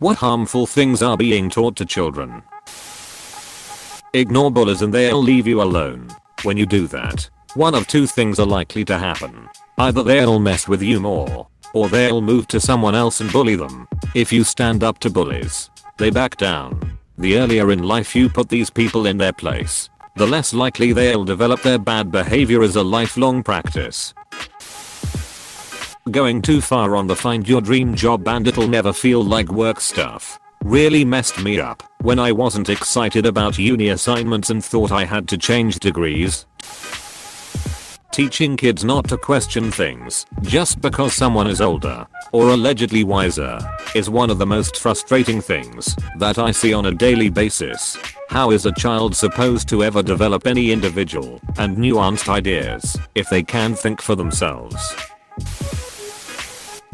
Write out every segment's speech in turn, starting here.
What harmful things are being taught to children? Ignore bullies and they'll leave you alone. When you do that, one of two things are likely to happen. Either they'll mess with you more, or they'll move to someone else and bully them. If you stand up to bullies, they back down. The earlier in life you put these people in their place, the less likely they'll develop their bad behavior as a lifelong practice. Going too far on the find your dream job and it'll never feel like work stuff really messed me up when I wasn't excited about uni assignments and thought I had to change degrees. Teaching kids not to question things just because someone is older or allegedly wiser is one of the most frustrating things that I see on a daily basis. How is a child supposed to ever develop any individual and nuanced ideas if they can't think for themselves?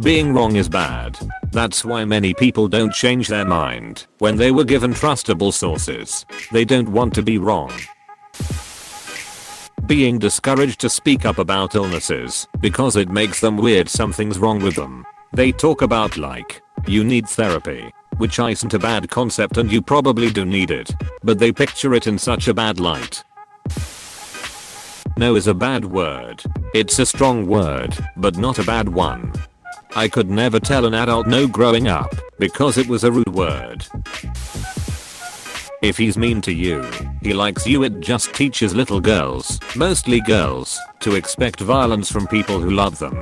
Being wrong is bad. That's why many people don't change their mind when they were given trustable sources. They don't want to be wrong. Being discouraged to speak up about illnesses because it makes them weird something's wrong with them. They talk about like, you need therapy, which isn't a bad concept and you probably do need it, but they picture it in such a bad light. No is a bad word. It's a strong word, but not a bad one. I could never tell an adult no growing up because it was a rude word. If he's mean to you, he likes you. It just teaches little girls, mostly girls, to expect violence from people who love them.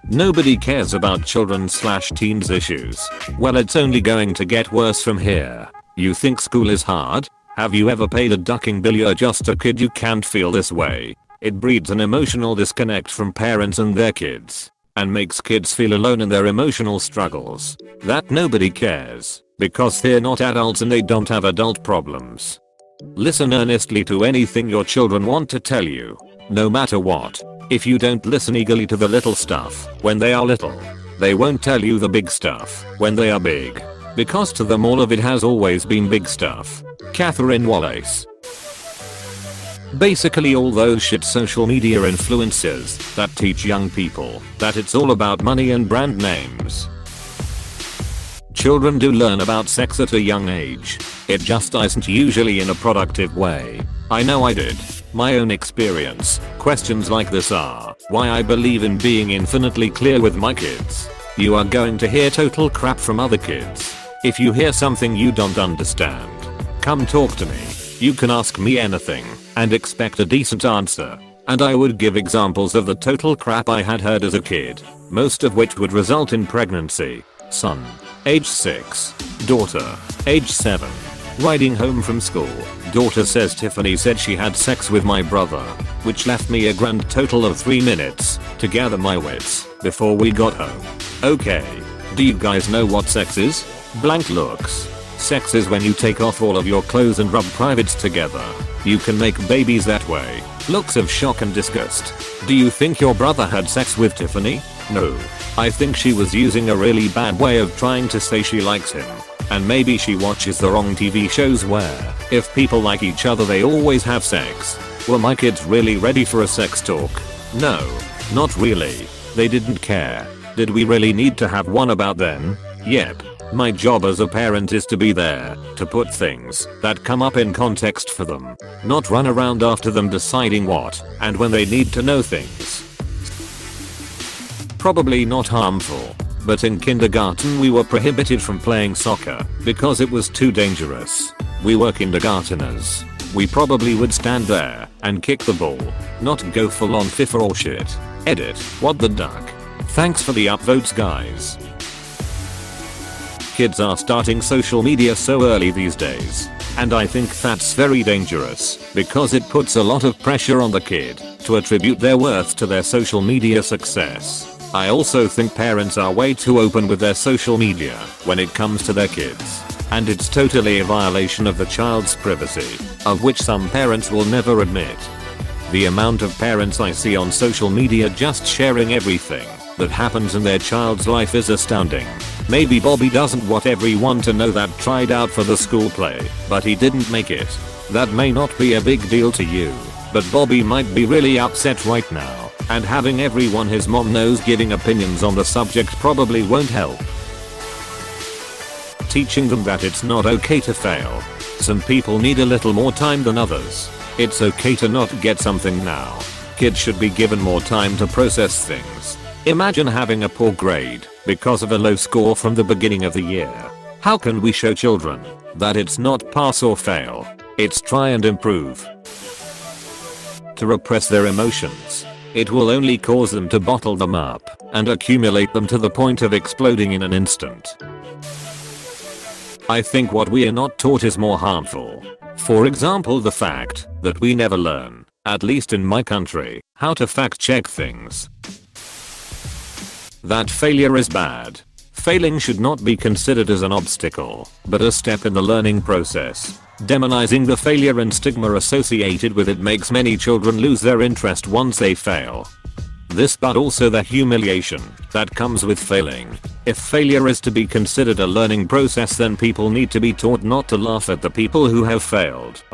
Nobody cares about children/teens issues. Well, it's only going to get worse from here. You think school is hard? Have you ever paid a ducking bill? You're just a kid. You can't feel this way. It breeds an emotional disconnect from parents and their kids, and makes kids feel alone in their emotional struggles. That nobody cares, because they're not adults and they don't have adult problems. Listen earnestly to anything your children want to tell you, no matter what. If you don't listen eagerly to the little stuff when they are little, they won't tell you the big stuff when they are big, because to them all of it has always been big stuff. Catherine Wallace. Basically all those shit social media influencers that teach young people that it's all about money and brand names. Children do learn about sex at a young age. It just isn't usually in a productive way. I know I did. My own experience. Questions like this are why I believe in being infinitely clear with my kids. You are going to hear total crap from other kids. If you hear something you don't understand, come talk to me. You can ask me anything and expect a decent answer, and I would give examples of the total crap I had heard as a kid, most of which would result in pregnancy. Son, age 6. Daughter, age 7. Riding home from school, daughter says Tiffany said she had sex with my brother, which left me a grand total of 3 minutes to gather my wits before we got home. Okay, do you guys know what sex is? Blank looks. Sex is when you take off all of your clothes and rub privates together. You can make babies that way. Looks of shock and disgust. Do you think your brother had sex with Tiffany? No. I think she was using a really bad way of trying to say she likes him. And maybe she watches the wrong TV shows where, if people like each other they always have sex. Were my kids really ready for a sex talk? No. Not really. They didn't care. Did we really need to have one about then? Yep. My job as a parent is to be there, to put things that come up in context for them, not run around after them deciding what and when they need to know things. Probably not harmful, but in kindergarten we were prohibited from playing soccer because it was too dangerous. We were kindergarteners. We probably would stand there and kick the ball, not go full on FIFA or shit. Edit, what the duck. Thanks for the upvotes guys. Kids are starting social media so early these days, and I think that's very dangerous because it puts a lot of pressure on the kid to attribute their worth to their social media success. I also think parents are way too open with their social media when it comes to their kids, and it's totally a violation of the child's privacy, of which some parents will never admit. The amount of parents I see on social media just sharing everything that happens in their child's life is astounding. Maybe Bobby doesn't want everyone to know that tried out for the school play, but he didn't make it. That may not be a big deal to you, but Bobby might be really upset right now, and having everyone his mom knows giving opinions on the subject probably won't help. teaching them that it's not okay to fail. Some people need a little more time than others. It's okay to not get something now. Kids should be given more time to process things. Imagine having a poor grade because of a low score from the beginning of the year. How can we show children that it's not pass or fail? It's try and improve. To repress their emotions, it will only cause them to bottle them up and accumulate them to the point of exploding in an instant. I think what we are not taught is more harmful. For example, the fact that we never learn, at least in my country, how to fact check things. That failure is bad. Failing should not be considered as an obstacle, but a step in the learning process. Demonizing the failure and stigma associated with it makes many children lose their interest once they fail. This, but also the humiliation that comes with failing. If failure is to be considered a learning process, then people need to be taught not to laugh at the people who have failed.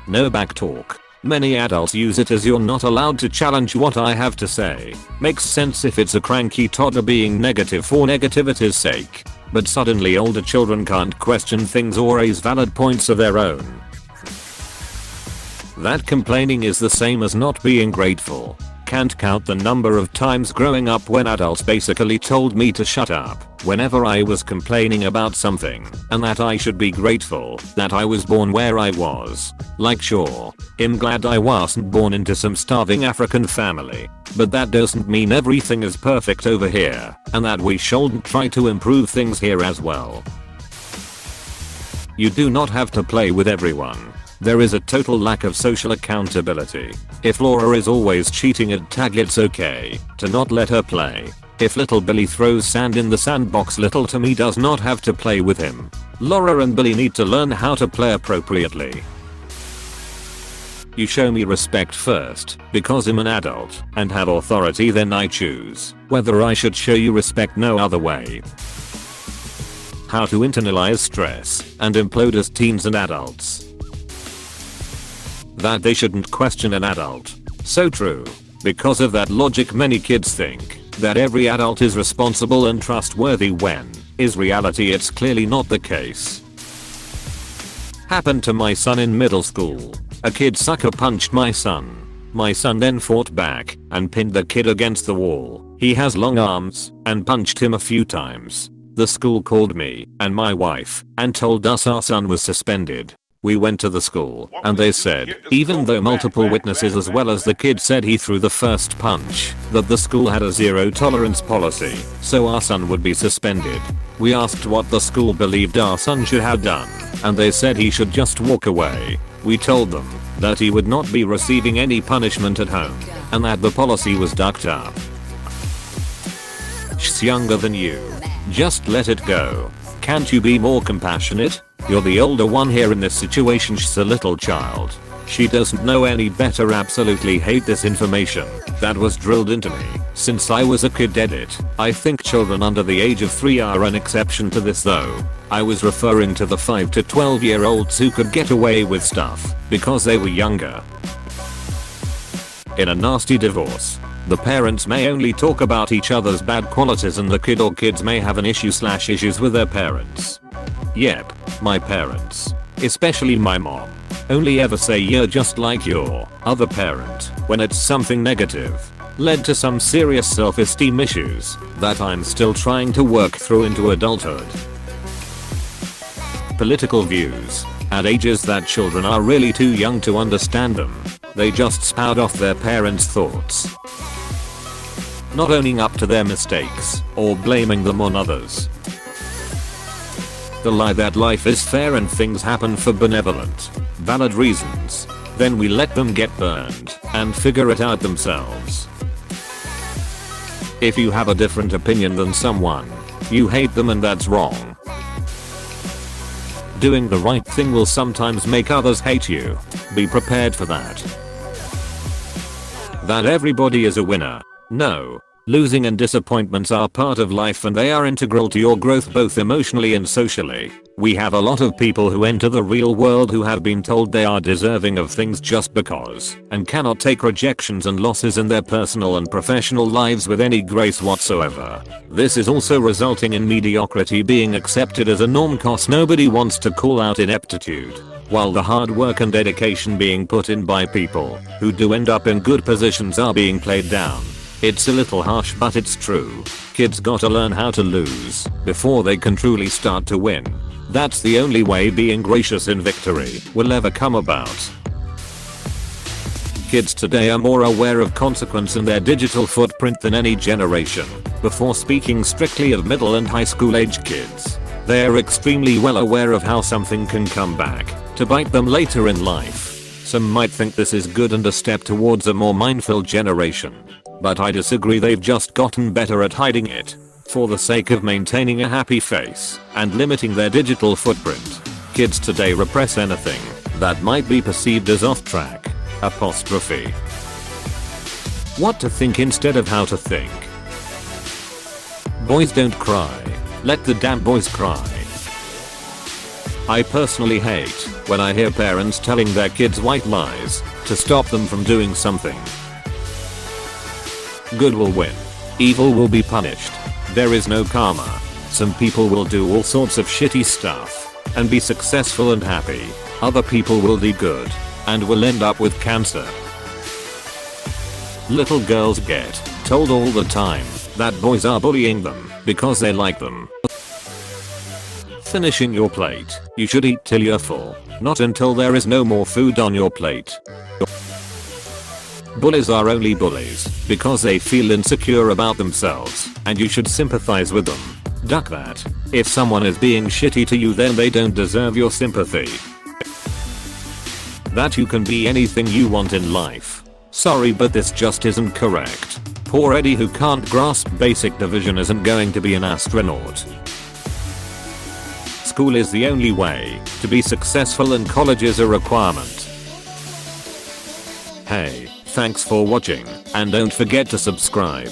No backtalk. Many adults use it as you're not allowed to challenge what I have to say. Makes sense if it's a cranky toddler being negative for negativity's sake. But suddenly older children can't question things or raise valid points of their own. That complaining is the same as not being grateful. Can't count the number of times growing up when adults basically told me to shut up whenever I was complaining about something, and that I should be grateful that I was born where I was. Like, sure, I'm glad I wasn't born into some starving African family, but that doesn't mean everything is perfect over here, and that we shouldn't try to improve things here as well. You do not have to play with everyone. There is a total lack of social accountability. If Laura is always cheating at tag, it's okay to not let her play. If little Billy throws sand in the sandbox, little Timmy does not have to play with him. Laura and Billy need to learn how to play appropriately. You show me respect first, because I'm an adult and have authority, then I choose whether I should show you respect no other way. How to internalize stress and implode as teens and adults. That they shouldn't question an adult. So true. Because of that logic, many kids think that every adult is responsible and trustworthy when, in reality, it's clearly not the case. Happened to my son in middle school. A kid sucker punched my son. My son then fought back and pinned the kid against the wall. He has long arms and punched him a few times. The school called me and my wife and told us our son was suspended. We went to the school and they said, even though multiple witnesses as well as the kid said he threw the first punch, that the school had a zero tolerance policy, so our son would be suspended. We asked what the school believed our son should have done, and they said he should just walk away. We told them that he would not be receiving any punishment at home, and that the policy was ducked up. She's younger than you. Just let it go. Can't you be more compassionate? You're the older one here in this situation. She's a little child. She doesn't know any better. Absolutely hate this information that was drilled into me since I was a kid. Edit. I think children under the age of 3 are an exception to this though. I was referring to the 5 to 12-year-olds who could get away with stuff because they were younger. In a nasty divorce, the parents may only talk about each other's bad qualities and the kid or kids may have an issues with their parents. Yep, my parents, especially my mom, only ever say you're just like your other parent when it's something negative. Led to some serious self-esteem issues that I'm still trying to work through into adulthood. Political views. At ages that children are really too young to understand them, they just spout off their parents' thoughts. Not owning up to their mistakes or blaming them on others. The lie that life is fair and things happen for benevolent, valid reasons. Then we let them get burned and figure it out themselves. If you have a different opinion than someone, you hate them and that's wrong. Doing the right thing will sometimes make others hate you. Be prepared for that. That everybody is a winner. No. Losing and disappointments are part of life and they are integral to your growth both emotionally and socially. We have a lot of people who enter the real world who have been told they are deserving of things just because, and cannot take rejections and losses in their personal and professional lives with any grace whatsoever. This is also resulting in mediocrity being accepted as a norm cause nobody wants to call out ineptitude, while the hard work and dedication being put in by people who do end up in good positions are being played down. It's a little harsh but it's true. Kids gotta learn how to lose before they can truly start to win. That's the only way being gracious in victory will ever come about. Kids today are more aware of consequence in their digital footprint than any generation before. Speaking strictly of middle and high school age kids, they are extremely well aware of how something can come back to bite them later in life. Some might think this is good and a step towards a more mindful generation, but I disagree. They've just gotten better at hiding it for the sake of maintaining a happy face and limiting their digital footprint. Kids today repress anything that might be perceived as off track. Apostrophe. What to think instead of how to think. Boys don't cry. Let the damn boys cry. I personally hate when I hear parents telling their kids white lies to stop them from doing something. Good will win. Evil will be punished. There is no karma. Some people will do all sorts of shitty stuff and be successful and happy. Other people will do good and will end up with cancer. Little girls get told all the time that boys are bullying them because they like them. Finishing your plate. You should eat till you're full, not until there is no more food on your plate. Bullies are only bullies because they feel insecure about themselves, and you should sympathize with them. Duck that. If someone is being shitty to you, then they don't deserve your sympathy. That you can be anything you want in life. Sorry, but this just isn't correct. Poor Eddie who can't grasp basic division isn't going to be an astronaut. School is the only way to be successful and college is a requirement. Hey, thanks for watching, and don't forget to subscribe.